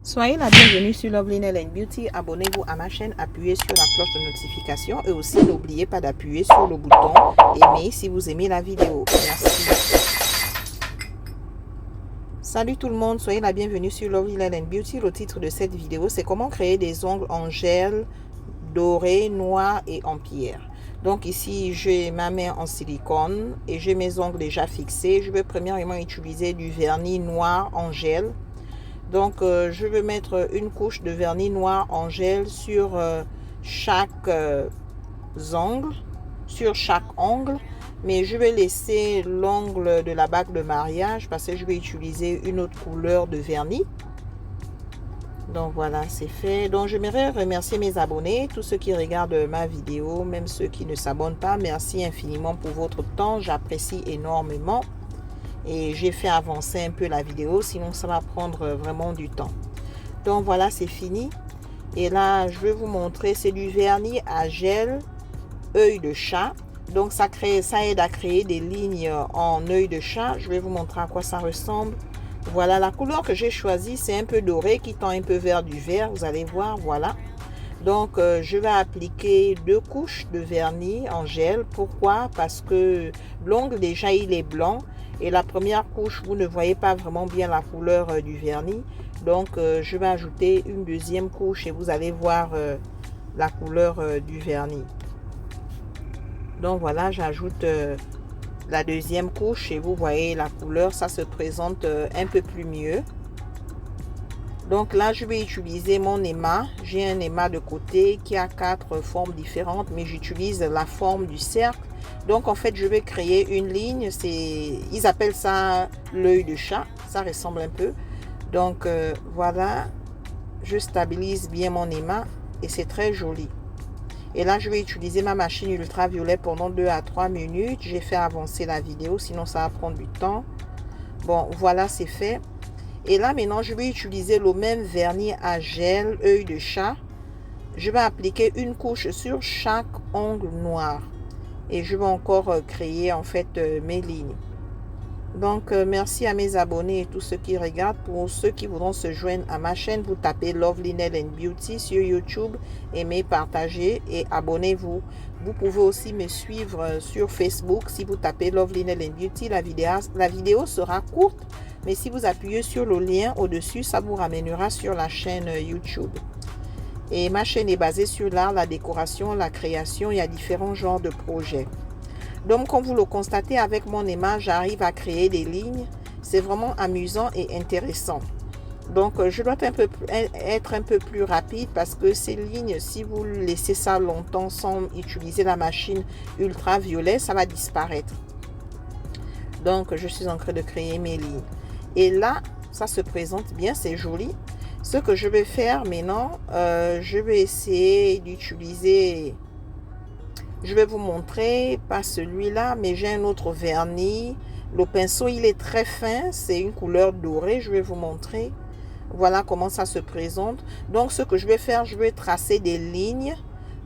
Soyez la bienvenue sur Lovely Nail and Beauty. Abonnez-vous à ma chaîne, appuyez sur la cloche de notification et aussi n'oubliez pas d'appuyer sur le bouton aimer si vous aimez la vidéo. Merci. Salut tout le monde, soyez la bienvenue sur Lovely Nail and Beauty. Le titre de cette vidéo, c'est comment créer des ongles en gel, doré, noir et en pierre. Donc ici, j'ai ma main en silicone et j'ai mes ongles déjà fixés. Je vais premièrement utiliser du vernis noir en gel. Donc, je vais mettre une couche de vernis noir en gel sur chaque ongle, mais je vais laisser l'ongle de la bague de mariage parce que je vais utiliser une autre couleur de vernis. Donc voilà, c'est fait. Donc j'aimerais remercier mes abonnés, tous ceux qui regardent ma vidéo, même ceux qui ne s'abonnent pas. Merci infiniment pour votre temps, j'apprécie énormément. Et j'ai fait avancer un peu la vidéo, sinon ça va prendre vraiment du temps. Donc voilà, c'est fini. Et là, je vais vous montrer, c'est du vernis à gel œil de chat. Donc ça aide à créer des lignes en œil de chat. Je vais vous montrer à quoi ça ressemble. Voilà, la couleur que j'ai choisie, c'est un peu doré qui tend un peu vers du vert. Vous allez voir, voilà. Donc, je vais appliquer 2 couches de vernis en gel. Pourquoi? Parce que l'ongle, déjà, il est blanc. Et la première couche, vous ne voyez pas vraiment bien la couleur du vernis. Donc, je vais ajouter une deuxième couche et vous allez voir la couleur du vernis. Donc, voilà, j'ajoute la deuxième couche et vous voyez la couleur. Ça se présente un peu plus mieux. Donc là, je vais utiliser mon éma. J'ai un éma de côté qui a 4 formes différentes, mais j'utilise la forme du cercle. Donc en fait, je vais créer une ligne. Ils appellent ça l'œil de chat. Ça ressemble un peu. Donc voilà, je stabilise bien mon éma et c'est très joli. Et là, je vais utiliser ma machine ultraviolet pendant 2 à 3 minutes. J'ai fait avancer la vidéo, sinon ça va prendre du temps. Bon, voilà, c'est fait. Et là, maintenant, je vais utiliser le même vernis à gel œil de chat. Je vais appliquer une couche sur chaque ongle noir. Et je vais encore créer, en fait, mes lignes. Donc, merci à mes abonnés et tous ceux qui regardent. Pour ceux qui voudront se joindre à ma chaîne, vous tapez Lovely Nail and Beauty sur YouTube. Aimez, partagez et abonnez-vous. Vous pouvez aussi me suivre sur Facebook. Si vous tapez Lovely Nail and Beauty, la vidéo sera courte. Mais si vous appuyez sur le lien au-dessus, ça vous ramènera sur la chaîne YouTube. Et ma chaîne est basée sur l'art, la décoration, la création. Il y a différents genres de projets. Donc, comme vous le constatez avec mon éma, j'arrive à créer des lignes. C'est vraiment amusant et intéressant. Donc, je dois être un peu plus rapide parce que ces lignes, si vous laissez ça longtemps sans utiliser la machine ultraviolet, ça va disparaître. Donc, je suis en train de créer mes lignes. Et là, ça se présente bien, c'est joli. Ce que je vais faire maintenant, je vais essayer d'utiliser... Je vais vous montrer, pas celui-là, mais j'ai un autre vernis. Le pinceau, il est très fin, c'est une couleur dorée. Je vais vous montrer. Voilà comment ça se présente. Donc, ce que je vais faire, je vais tracer des lignes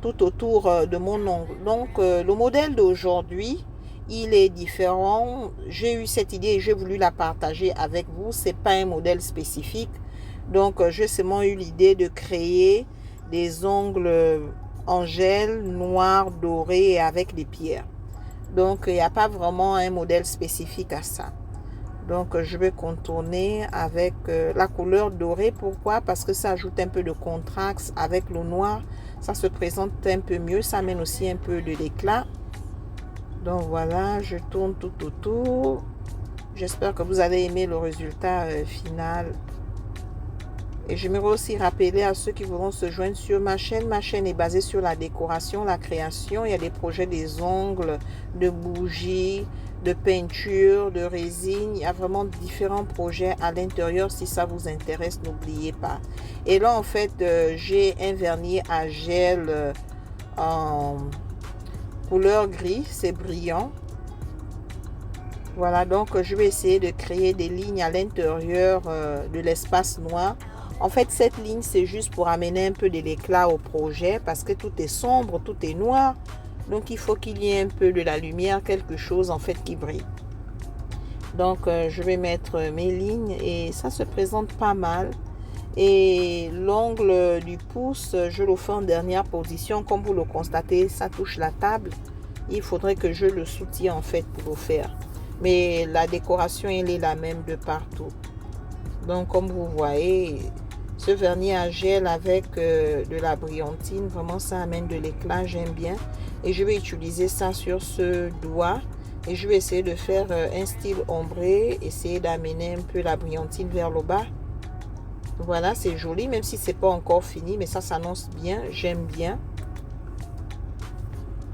tout autour de mon ongle. Donc, le modèle d'aujourd'hui, il est différent. J'ai eu cette idée et j'ai voulu la partager avec vous. Ce n'est pas un modèle spécifique. Donc, j'ai seulement eu l'idée de créer des ongles en gel noir, doré et avec des pierres. Donc, il n'y a pas vraiment un modèle spécifique à ça. Donc, je vais contourner avec la couleur dorée. Pourquoi? Parce que ça ajoute un peu de contraste avec le noir. Ça se présente un peu mieux. Ça amène aussi un peu de l'éclat. Donc, voilà, je tourne tout autour. J'espère que vous allez aimer le résultat final. Et j'aimerais aussi rappeler à ceux qui voudront se joindre sur ma chaîne. Ma chaîne est basée sur la décoration, la création. Il y a des projets des ongles, de bougies, de peinture, de résine. Il y a vraiment différents projets à l'intérieur. Si ça vous intéresse, n'oubliez pas. Et là, en fait, j'ai un vernis à gel en couleur gris. C'est brillant. Voilà, donc je vais essayer de créer des lignes à l'intérieur de l'espace noir. En fait, cette ligne, c'est juste pour amener un peu de l'éclat au projet parce que tout est sombre, tout est noir. Donc, il faut qu'il y ait un peu de la lumière, quelque chose en fait qui brille. Donc, je vais mettre mes lignes et ça se présente pas mal. Et l'ongle du pouce, je le fais en dernière position. Comme vous le constatez, ça touche la table. Il faudrait que je le soutienne en fait pour le faire. Mais la décoration, elle est la même de partout. Donc comme vous voyez, ce vernis à gel avec de la brillantine, vraiment ça amène de l'éclat, j'aime bien. Et je vais utiliser ça sur ce doigt. Et je vais essayer de faire un style ombré, essayer d'amener un peu la brillantine vers le bas. Voilà, c'est joli, même si c'est pas encore fini, mais ça s'annonce bien, j'aime bien.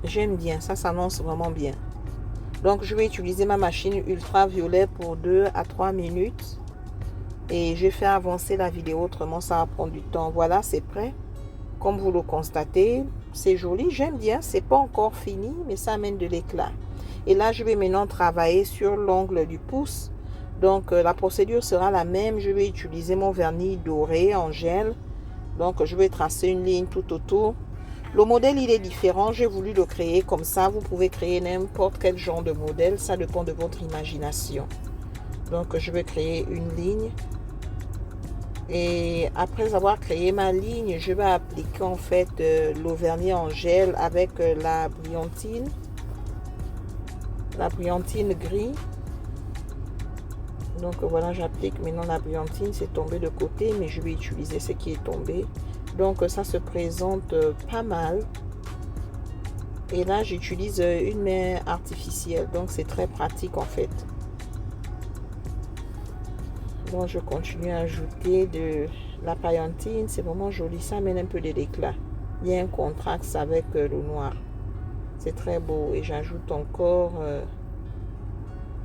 J'aime bien, ça s'annonce vraiment bien. Donc je vais utiliser ma machine ultraviolet pour 2 à 3 minutes. Et je fais avancer la vidéo, autrement ça va prendre du temps. Voilà, c'est prêt. Comme vous le constatez, c'est joli, j'aime bien. C'est pas encore fini, mais ça amène de l'éclat. Et là, je vais maintenant travailler sur l'ongle du pouce. Donc, la procédure sera la même. Je vais utiliser mon vernis doré en gel. Donc, je vais tracer une ligne tout autour. Le modèle, il est différent. J'ai voulu le créer comme ça. Vous pouvez créer n'importe quel genre de modèle. Ça dépend de votre imagination. Donc, je vais créer une ligne. Et après avoir créé ma ligne, je vais appliquer en fait le vernis en gel avec la brillantine gris. Donc voilà, j'applique maintenant la brillantine. C'est tombé de côté, mais je vais utiliser ce qui est tombé. Donc ça se présente pas mal. Et là, j'utilise une main artificielle. Donc c'est très pratique en fait. Donc je continue à ajouter de la brillantine. C'est vraiment joli. Ça amène un peu de l'éclat. Il y a un contraste avec le noir. C'est très beau. Et j'ajoute encore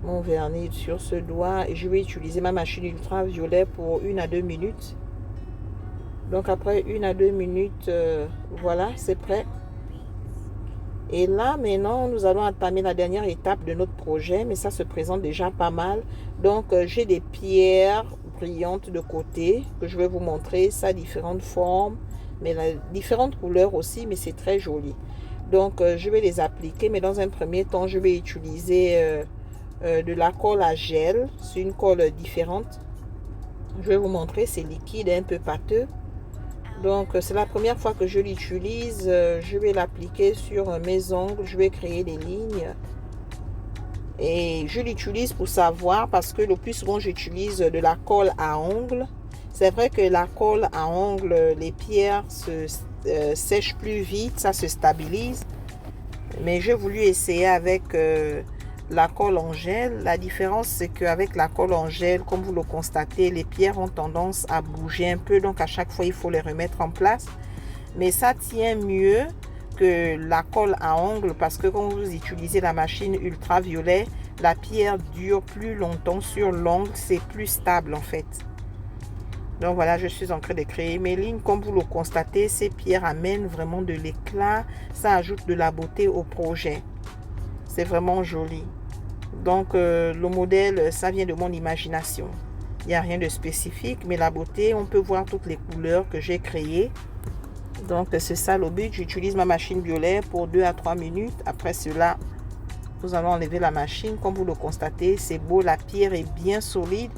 mon vernis sur ce doigt. Et je vais utiliser ma machine ultraviolet pour 1 à 2 minutes. Donc après 1 à 2 minutes, voilà, c'est prêt. Et là, maintenant, nous allons entamer la dernière étape de notre projet. Mais ça se présente déjà pas mal. Donc, j'ai des pierres brillantes de côté que je vais vous montrer. Ça a différentes formes, mais différentes couleurs aussi. Mais c'est très joli. Donc, je vais les appliquer. Mais dans un premier temps, je vais utiliser de la colle à gel. C'est une colle différente. Je vais vous montrer. C'est liquide et un peu pâteux. Donc, c'est la première fois que je l'utilise. Je vais l'appliquer sur mes ongles. Je vais créer des lignes. Et je l'utilise pour savoir parce que le plus souvent, j'utilise de la colle à ongles. C'est vrai que la colle à ongles, les pierres se sèchent plus vite. Ça se stabilise. Mais j'ai voulu essayer avec la colle en gel. La différence, c'est qu'avec la colle en gel, comme vous le constatez, les pierres ont tendance à bouger un peu. Donc, à chaque fois, il faut les remettre en place. Mais ça tient mieux que la colle à ongles parce que quand vous utilisez la machine ultraviolet, la pierre dure plus longtemps sur l'ongle. C'est plus stable, en fait. Donc, voilà, je suis en train de créer mes lignes. Comme vous le constatez, ces pierres amènent vraiment de l'éclat. Ça ajoute de la beauté au projet. C'est vraiment joli. Donc, le modèle, ça vient de mon imagination. Il n'y a rien de spécifique, mais la beauté, on peut voir toutes les couleurs que j'ai créées. Donc, c'est ça le but. J'utilise ma machine violet pour 2 à 3 minutes. Après cela, nous allons enlever la machine. Comme vous le constatez, c'est beau. La pierre est bien solide.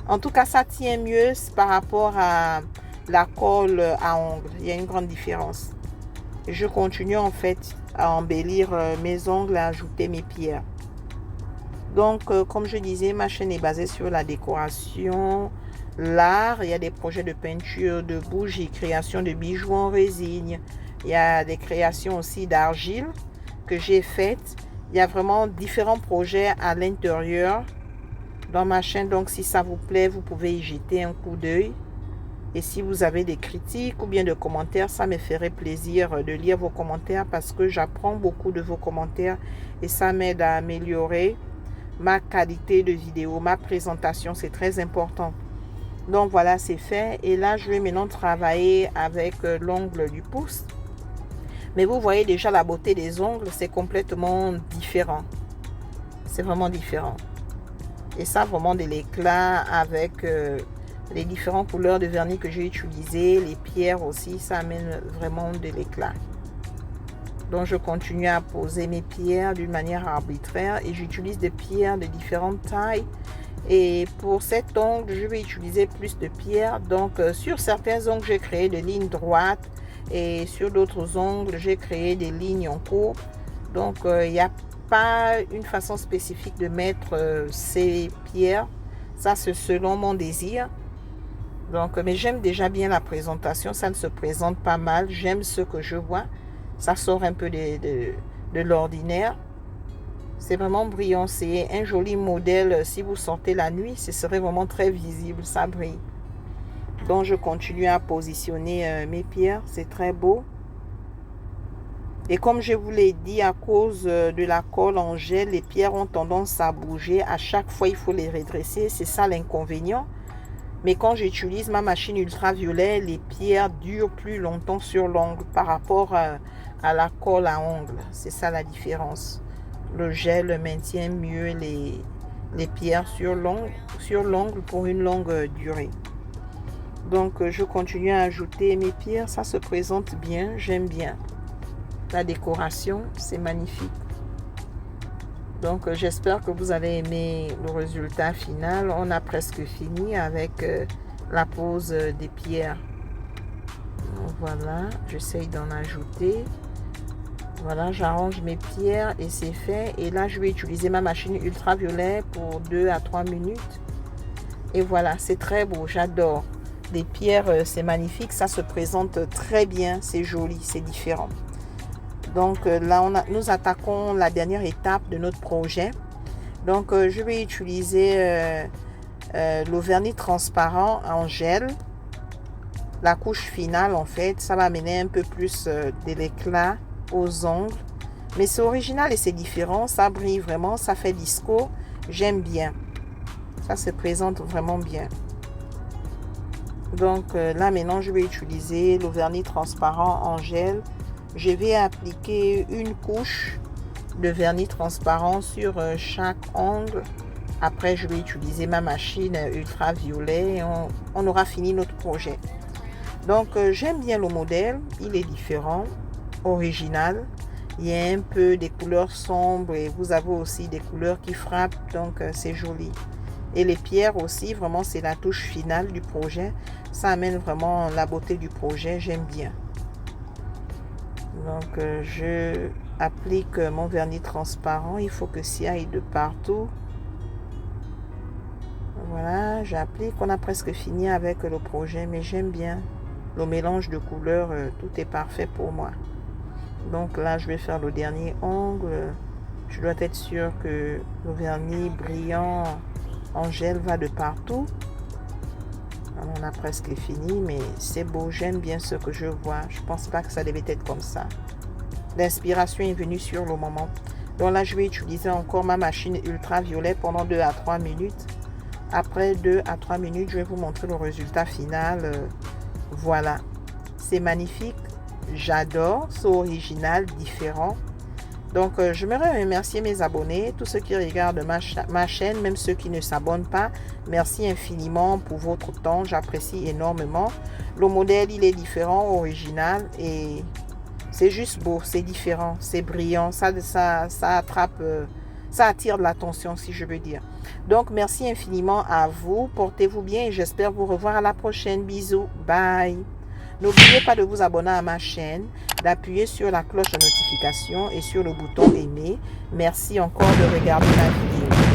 En tout cas, ça tient mieux par rapport à la colle à ongles. Il y a une grande différence. Et je continue en fait à embellir mes ongles, à ajouter mes pierres. Donc, comme je disais, ma chaîne est basée sur la décoration, l'art. Il y a des projets de peinture, de bougies, création de bijoux en résine. Il y a des créations aussi d'argile que j'ai faites. Il y a vraiment différents projets à l'intérieur dans ma chaîne. Donc, si ça vous plaît, vous pouvez y jeter un coup d'œil. Et si vous avez des critiques ou bien de commentaires, ça me ferait plaisir de lire vos commentaires parce que j'apprends beaucoup de vos commentaires et ça m'aide à améliorer ma qualité de vidéo, ma présentation. C'est très important. Donc voilà, c'est fait. Et là, je vais maintenant travailler avec l'ongle du pouce. Mais vous voyez déjà la beauté des ongles, c'est complètement différent. C'est vraiment différent. Et ça, vraiment de l'éclat avec les différentes couleurs de vernis que j'ai utilisées. Les pierres aussi, ça amène vraiment de l'éclat. Donc, je continue à poser mes pierres d'une manière arbitraire. Et j'utilise des pierres de différentes tailles. Et pour cet ongle, je vais utiliser plus de pierre. Donc, sur certains ongles, j'ai créé des lignes droites. Et sur d'autres ongles, j'ai créé des lignes en courbe. Donc, il n'y a pas une façon spécifique de mettre ces pierres. Ça, c'est selon mon désir. Donc, mais j'aime déjà bien la présentation. Ça ne se présente pas mal. J'aime ce que je vois. Ça sort un peu de l'ordinaire. C'est vraiment brillant. C'est un joli modèle. Si vous sortez la nuit, ce serait vraiment très visible. Ça brille. Donc, je continue à positionner mes pierres. C'est très beau. Et comme je vous l'ai dit, à cause de la colle en gel, les pierres ont tendance à bouger. À chaque fois, il faut les redresser. C'est ça l'inconvénient. Mais quand j'utilise ma machine ultraviolet, les pierres durent plus longtemps sur l'ongle par rapport à la colle à ongles. C'est ça la différence. Le gel maintient mieux les pierres sur l'ongle pour une longue durée. Donc, je continue à ajouter mes pierres. Ça se présente bien. J'aime bien. La décoration, c'est magnifique. Donc, j'espère que vous avez aimé le résultat final. On a presque fini avec la pose des pierres. Donc, voilà, j'essaye d'en ajouter. Voilà, j'arrange mes pierres et c'est fait. Et là, je vais utiliser ma machine ultraviolet pour 2 à 3 minutes. Et voilà, c'est très beau, j'adore. Les pierres, c'est magnifique. Ça se présente très bien, c'est joli, c'est différent. Donc là, nous attaquons la dernière étape de notre projet. Donc, je vais utiliser le vernis transparent en gel. La couche finale, en fait, ça va amener un peu plus de l'éclat aux ongles. Mais c'est original et c'est différent. Ça brille vraiment, ça fait disco. J'aime bien. Ça se présente vraiment bien. Donc là, maintenant, je vais utiliser le vernis transparent en gel. Je vais appliquer une couche de vernis transparent sur chaque ongle. Après, je vais utiliser ma machine ultraviolet et on aura fini notre projet. Donc, j'aime bien le modèle. Il est différent, original. Il y a un peu des couleurs sombres et vous avez aussi des couleurs qui frappent. Donc, c'est joli. Et les pierres aussi, vraiment, c'est la touche finale du projet. Ça amène vraiment la beauté du projet. J'aime bien. Donc, je applique mon vernis transparent. Il faut que ça aille de partout. Voilà, j'applique. On a presque fini avec le projet, mais j'aime bien le mélange de couleurs. Tout est parfait pour moi. Donc là, je vais faire le dernier ongle. Je dois être sûr que le vernis brillant en gel va de partout. On a presque fini, mais c'est beau. J'aime bien ce que je vois. Je ne pense pas que ça devait être comme ça. L'inspiration est venue sur le moment. Donc là, je vais utiliser encore ma machine ultraviolet pendant 2 à 3 minutes. Après 2 à 3 minutes, je vais vous montrer le résultat final. Voilà. C'est magnifique. J'adore. C'est original, différent. Donc, j'aimerais remercier mes abonnés, tous ceux qui regardent ma chaîne, même ceux qui ne s'abonnent pas. Merci infiniment pour votre temps, j'apprécie énormément. Le modèle, il est différent, original et c'est juste beau, c'est différent, c'est brillant, ça attrape, ça attire de l'attention si je veux dire. Donc, merci infiniment à vous, portez-vous bien et j'espère vous revoir à la prochaine. Bisous, bye. N'oubliez pas de vous abonner à ma chaîne, d'appuyer sur la cloche de notification et sur le bouton aimer. Merci encore de regarder la vidéo.